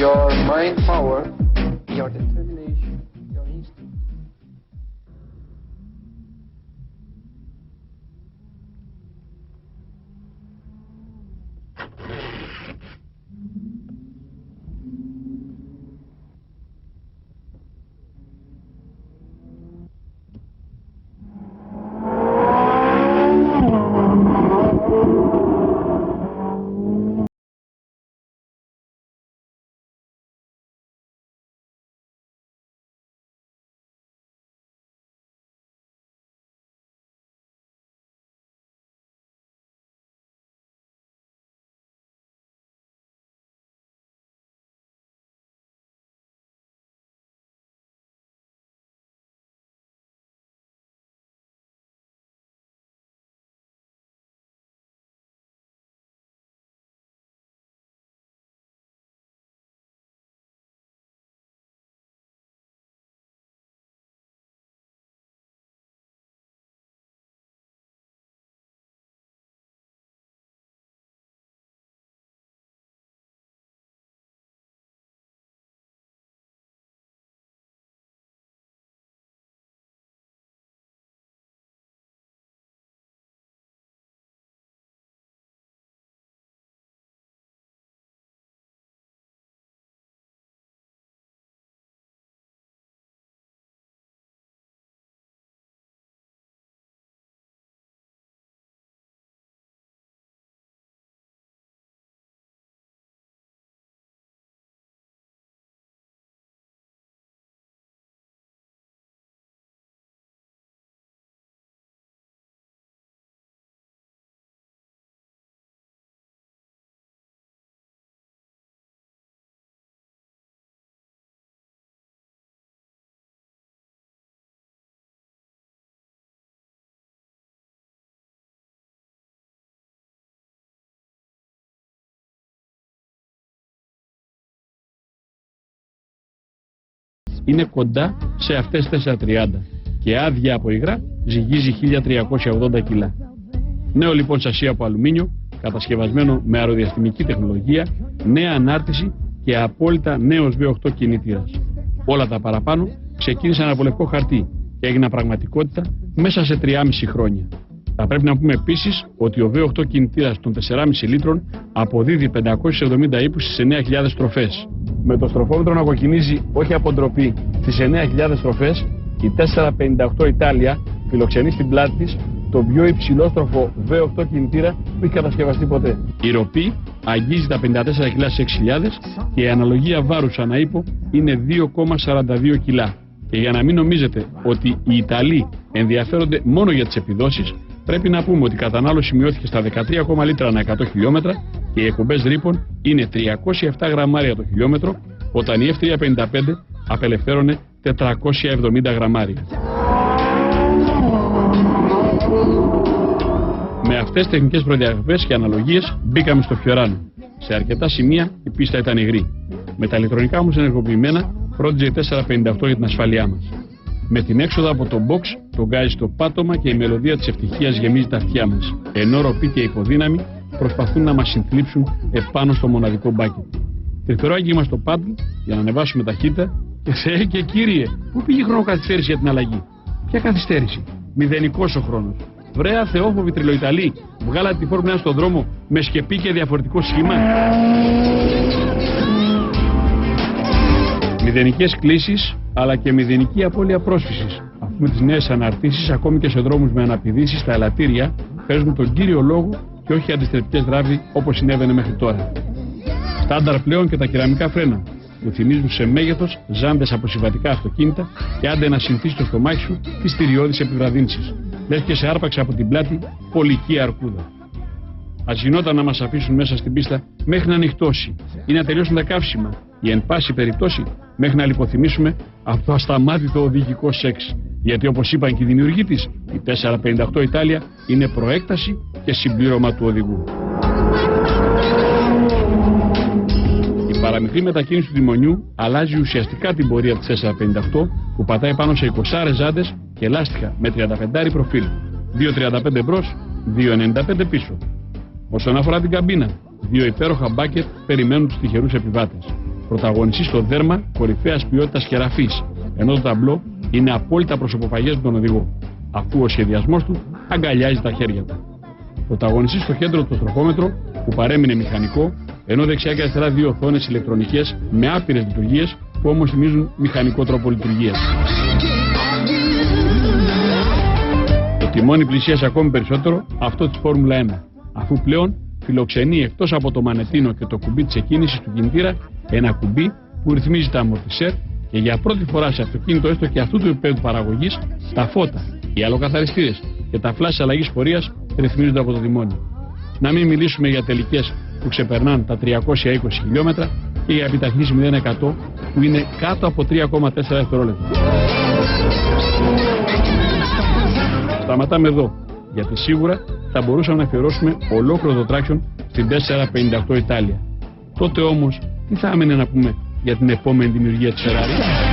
your mind power, your determination, your instinct. Είναι κοντά σε αυτές τις 430 και άδεια από υγρά ζυγίζει 1380 κιλά. Νέο λοιπόν σασί από αλουμίνιο, κατασκευασμένο με αεροδιαστημική τεχνολογία, νέα ανάρτηση και απόλυτα νέος V8 κινητήρας. Όλα τα παραπάνω ξεκίνησαν από λευκό χαρτί και έγιναν πραγματικότητα μέσα σε 3,5 χρόνια. Θα πρέπει να πούμε επίσης ότι ο V8 κινητήρας των 4,5 λίτρων αποδίδει 570 ύπους στις 9.000 στροφές. Με το στροφόμετρο να κοκκινίζει όχι από ντροπή στις 9.000 στροφές, η 458 Italia φιλοξενεί στην πλάτη της το πιο υψηλόστροφο V8 κινητήρα που έχει κατασκευαστεί ποτέ. Η ροπή αγγίζει τα 54 κιλά σε 6.000 και η αναλογία βάρους ανά ύπο είναι 2,42 κιλά. Και για να μην νομίζετε ότι οι Ιταλοί ενδιαφέρονται μόνο για τις επιδόσεις, πρέπει να πούμε ότι η κατανάλωση μειώθηκε στα 13 λίτρα ανά 100 χιλιόμετρα και οι εκπομπές ρήπων είναι 307 γραμμάρια το χιλιόμετρο, όταν η F355 απελευθέρωνε 470 γραμμάρια. Με αυτές τις τεχνικές προδιαγραφές και αναλογίες μπήκαμε στο Fiorano. Σε αρκετά σημεία η πίστα ήταν υγρή. Με τα ηλεκτρονικά όμως ενεργοποιημένα φρόντιζε η 458 για την ασφαλειά μας. Με την έξοδο από το box, το γκάζι στο πάτωμα και η μελωδία της ευτυχίας γεμίζει τα αυτιά μας. Ενώ ροπή και υποδύναμη προσπαθούν να μας συνθλίψουν επάνω στο μοναδικό μπάκι. Τρυφερό άγγιγμα στο πάντλ για να ανεβάσουμε ταχύτητα και Θεέ και Κύριε, πού πήγε η χρονοκαθυστέρηση για την αλλαγή? Ποια καθυστέρηση? Μηδενικός ο χρόνος. Βρέα θεόφοβοι τριλοϊταλοί, βγάλατε τη Φόρμουλα 1 στον δρόμο με σκεπή και διαφορετικό σχήμα. Μηδενικές κλήσεις, αλλά και μηδενική απώλεια πρόσφυσης, αφού με τις νέες αναρτήσεις, ακόμη και σε δρόμους με αναπηδήσεις, τα ελαττήρια παίζουν τον κύριο λόγο και όχι αντιστρεπτικές ράβδοι όπως συνέβαινε μέχρι τώρα. Στάνταρ πλέον και τα κεραμικά φρένα, που θυμίζουν σε μέγεθος ζάντες από συμβατικά αυτοκίνητα και άντε να συνθήσει το στομάχι σου τις στηριώδεις επιβραδύνσεις. Λες και σε άρπαξε από την πλάτη πολική αρκούδα. Ας γινόταν να μας αφήσουν μέσα στην πίστα μέχρι να ανοιχτώσει ή να τελειώσουν τα καύσιμα ή εν πάση περιπτώσει μέχρι να λιποθυμήσουμε αυτό το ασταμάτητο οδηγικό σεξ. Γιατί όπως είπαν και οι δημιουργοί της, η 458 Italia είναι προέκταση και συμπλήρωμα του οδηγού. Η παραμικρή μετακίνηση του τιμονιού αλλάζει ουσιαστικά την πορεία της 458 που πατάει πάνω σε 20 ζάντες και λάστιχα με 35 προφίλ, 2,35 μπρος, 2,95 πίσω. Όσον αφορά την καμπίνα, δύο υπέροχα μπάκετ περιμένουν τους τυχερούς επιβάτες. πρωταγωνιστεί στο δέρμα κορυφαίας ποιότητας κεραφής, ενώ το ταμπλό είναι απόλυτα προσωποφαγές με τον οδηγό, αφού ο σχεδιασμός του αγκαλιάζει τα χέρια του. Πρωταγωνιστεί στο κέντρο το τροχόμετρο που παρέμεινε μηχανικό, ενώ δεξιά και αριστερά δύο οθόνες ηλεκτρονικές με άπειρες λειτουργίες που όμως θυμίζουν μηχανικό τρόπο λειτουργίας. Το τιμόνι πλησίασε ακόμη περισσότερο αυτό της Φόρμουλα 1, αφού πλέον φιλοξενεί εκτός από το μανετίνο και το κουμπί της εκκίνησης του κινητήρα ένα κουμπί που ρυθμίζει τα αμορτισέρ και για πρώτη φορά σε αυτοκίνητο έστω και αυτού του επίπεδου παραγωγής τα φώτα, οι αλλοκαθαριστήρες και τα φλάσες αλλαγής πορείας ρυθμίζονται από το τιμόνι. Να μην μιλήσουμε για τελικές που ξεπερνάνε τα 320 χιλιόμετρα και για επιταχύνσεις 0% που είναι κάτω από 3,4 δευτερόλεπτα. Σταματάμε εδώ, γιατί σίγουρα θα μπορούσαμε να αφιερώσουμε ολόκληρο το traction στην 458 Ιτάλια. Τότε όμως, τι θα έμενε να πούμε για την επόμενη δημιουργία της Ferrari?